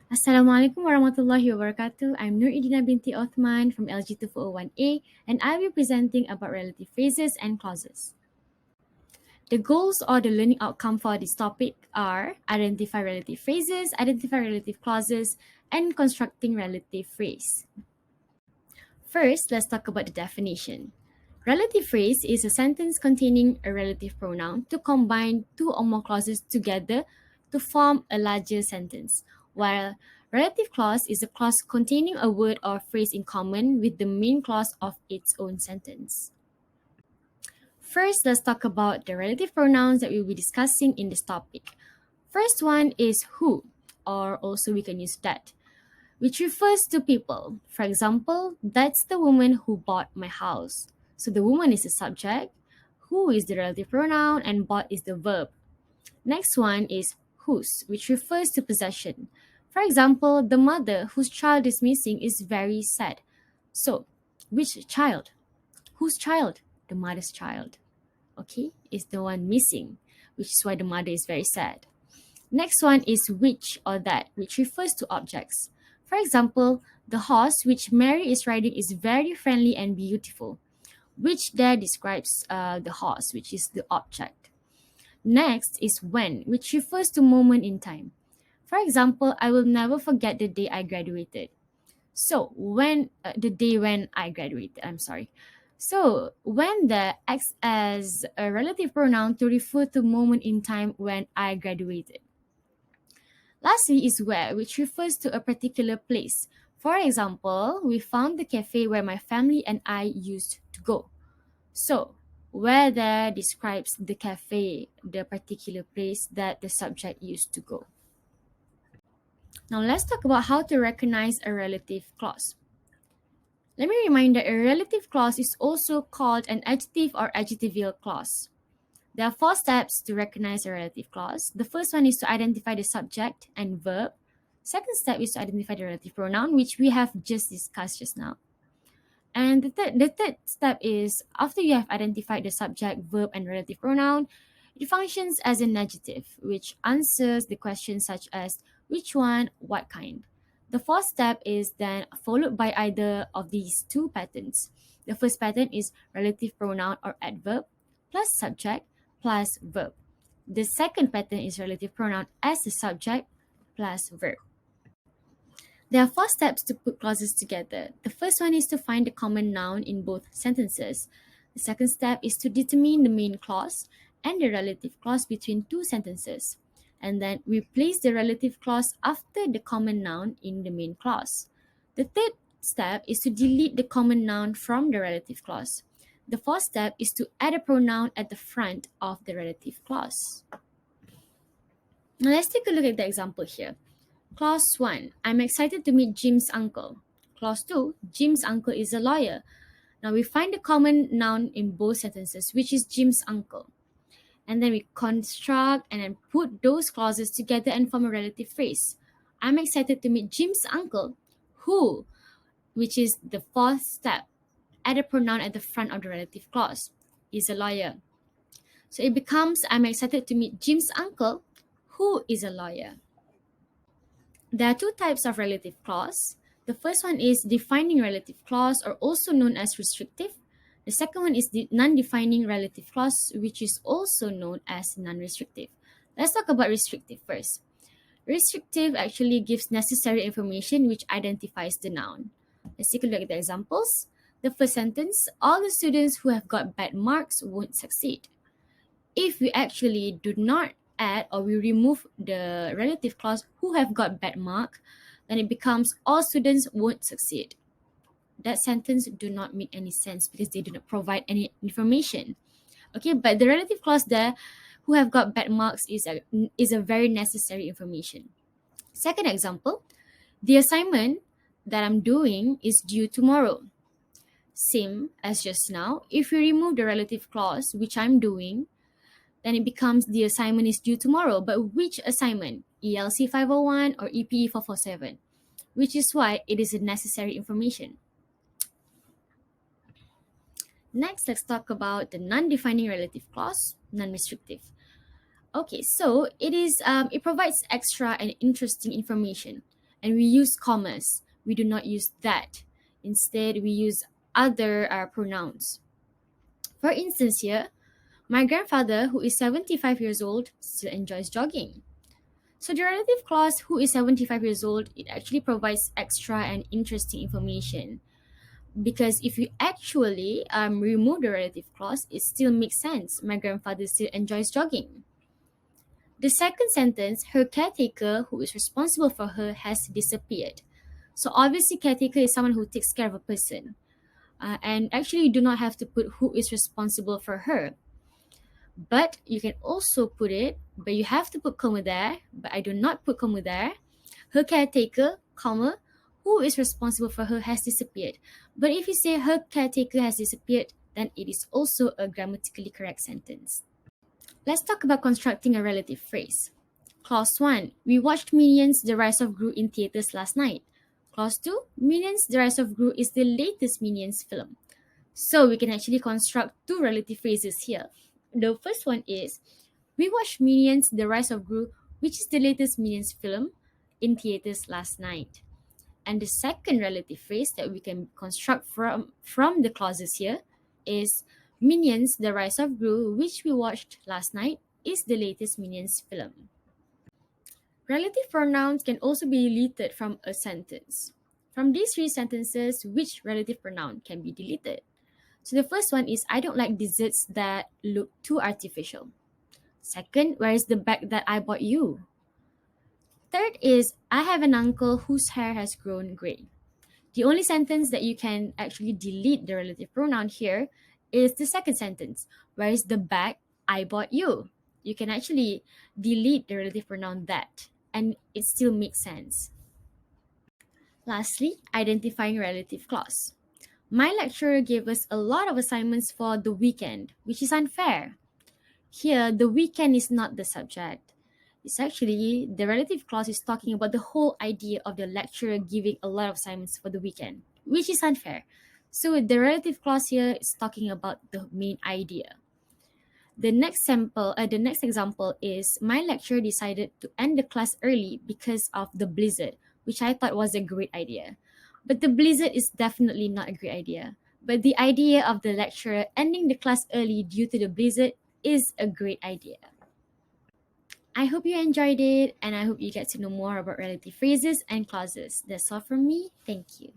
Assalamualaikum warahmatullahi wabarakatuh. I'm Irdina binti Othman from LG2401A and I'll be presenting about relative phrases and clauses. The goals or the learning outcome for this topic are identify relative phrases, identify relative clauses, and constructing relative phrase. First, let's talk about the definition. Relative phrase is a sentence containing a relative pronoun to combine two or more clauses together to form a larger sentence, while relative clause is a clause containing a word or phrase in common with the main clause of its own sentence. First, let's talk about the relative pronouns that we'll be discussing in this topic. First one is who, or also we can use that, which refers to people. For example, that's the woman who bought my house. So the woman is the subject, who is the relative pronoun, and bought is the verb. Next one is whose, which refers to possession. For example, the mother whose child is missing is very sad. So, which child? Whose child? The mother's child. Okay, is the one missing, which is why the mother is very sad. Next one is which or that, which refers to objects. For example, the horse which Mary is riding is very friendly and beautiful, which there describes the horse, which is the object. Next is when, which refers to moment in time. For example, I will never forget the day I graduated. So when the day when I graduated, I'm sorry. So when there acts as a relative pronoun to refer to moment in time when I graduated. Lastly is where, which refers to a particular place. For example, we found the cafe where my family and I used to go. So, where there describes the cafe, the particular place that the subject used to go. Now, let's talk about how to recognize a relative clause. Let me remind that a relative clause is also called an adjective or adjectival clause. There are four steps to recognize a relative clause. The first one is to identify the subject and verb. Second step is to identify the relative pronoun, which we have just discussed just now. And the third step is after you have identified the subject, verb, and relative pronoun, it functions as an adjective, which answers the questions such as which one, what kind. The fourth step is then followed by either of these two patterns. The first pattern is relative pronoun or adverb plus subject plus verb. The second pattern is relative pronoun as the subject plus verb. There are four steps to put clauses together. The first one is to find the common noun in both sentences. The second step is to determine the main clause and the relative clause between two sentences. And then replace the relative clause after the common noun in the main clause. The third step is to delete the common noun from the relative clause. The fourth step is to add a pronoun at the front of the relative clause. Now let's take a look at the example here. Clause 1, I'm excited to meet Jim's uncle. Clause 2, Jim's uncle is a lawyer. Now we find the common noun in both sentences, which is Jim's uncle. And then we construct and then put those clauses together and form a relative phrase. I'm excited to meet Jim's uncle, who, which is the fourth step, add a pronoun at the front of the relative clause, is a lawyer. So it becomes, I'm excited to meet Jim's uncle, who is a lawyer. There are two types of relative clause. The first one is defining relative clause, or also known as restrictive. The second one is the non-defining relative clause, which is also known as non-restrictive. Let's talk about restrictive first. Restrictive actually gives necessary information which identifies the noun. Let's take a look at the examples. The first sentence, all the students who have got bad marks won't succeed. If we actually do not add or we remove the relative clause who have got bad mark, then it becomes all students won't succeed. That sentence do not make any sense because they do not provide any information. Okay, but the relative clause there, who have got bad marks, is a very necessary information. Second example, the assignment that I'm doing is due tomorrow. Same as just now. If we remove the relative clause, which I'm doing, then it becomes the assignment is due tomorrow. But which assignment? ELC 501 or EPE 447? Which is why it is a necessary information. Next, let's talk about the non-defining relative clause, non-restrictive. Okay, so it provides extra and interesting information. And we use commas. We do not use that. Instead, we use other pronouns. For instance, here, my grandfather, who is 75 years old, still enjoys jogging. So the relative clause, who is 75 years old, it actually provides extra and interesting information. Because if you actually remove the relative clause, it still makes sense. My grandfather still enjoys jogging. The second sentence, her caretaker, who is responsible for her, has disappeared. So obviously, caretaker is someone who takes care of a person. And actually, you do not have to put who is responsible for her. But you can also put it, but you have to put comma there, but I do not put comma there. Her caretaker, comma, who is responsible for her has disappeared. But if you say her caretaker has disappeared, then it is also a grammatically correct sentence. Let's talk about constructing a relative phrase. Clause 1. We watched Minions The Rise of Gru in theaters last night. Clause 2. Minions The Rise of Gru is the latest Minions film. So we can actually construct two relative phrases here. The first one is, we watched Minions The Rise of Gru, which is the latest Minions film, in theaters last night. And the second relative phrase that we can construct from the clauses here is, Minions The Rise of Gru, which we watched last night, is the latest Minions film. Relative pronouns can also be deleted from a sentence. From these three sentences, which relative pronoun can be deleted? So the first one is, I don't like desserts that look too artificial. Second, where is the bag that I bought you? Third is, I have an uncle whose hair has grown gray. The only sentence that you can actually delete the relative pronoun here is the second sentence, where is the bag I bought you? You can actually delete the relative pronoun that, and it still makes sense. Lastly, identifying relative clause. My lecturer gave us a lot of assignments for the weekend, which is unfair. Here, the weekend is not the subject. It's actually, the relative clause is talking about the whole idea of the lecturer giving a lot of assignments for the weekend, which is unfair. So the relative clause here is talking about the main idea. The next example is, my lecturer decided to end the class early because of the blizzard, which I thought was a great idea. But the blizzard is definitely not a great idea. But the idea of the lecturer ending the class early due to the blizzard is a great idea. I hope you enjoyed it, and I hope you get to know more about relative phrases and clauses. That's all from me. Thank you.